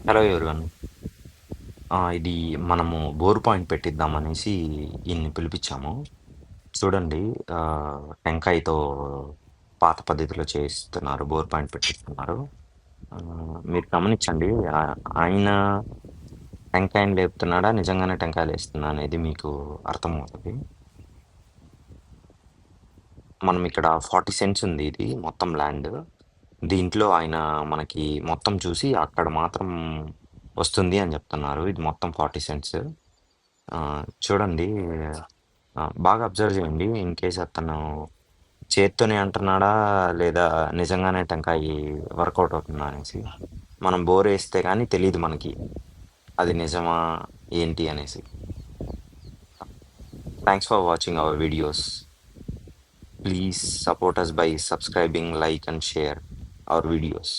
Hello everyone. ఇది మనము bore point పెట్టిద్దామనేసి ఈయన్ని పిలిపించాము. చూడండి, టెంకాయతో పాత పద్ధతిలో చేయిస్తున్నారు. బోర్ పాయింట్ పెట్టిస్తున్నారు. మీరు గమనించండి. ఆయన టెంకాయని లేపుతున్నాడా, నిజంగానే టెంకాయలేస్తుందా అనేది మీకు అర్థమవుతది. మనం ఇక్కడ 40 సెంట్స్ ఉంది ఇది మొత్తం ల్యాండ్. దీంట్లో ఆయన మనకి మొత్తం చూసి అక్కడ మాత్రం వస్తుంది అని చెప్తున్నారు. ఇది మొత్తం 40 సెంట్స్. చూడండి, బాగా అబ్జర్వ్ చేయండి. ఇన్ కేస్ అతను చేత్తోనే అంటున్నాడా, లేదా నిజంగానే టెంకాయి వర్కౌట్ అవుతుందా అనేసి. మనం బోర్ వేస్తే కానీ తెలియదు మనకి అది నిజమా ఏంటి అనేసి. Thanks for watching our videos. Please support us by subscribing, like and share our videos.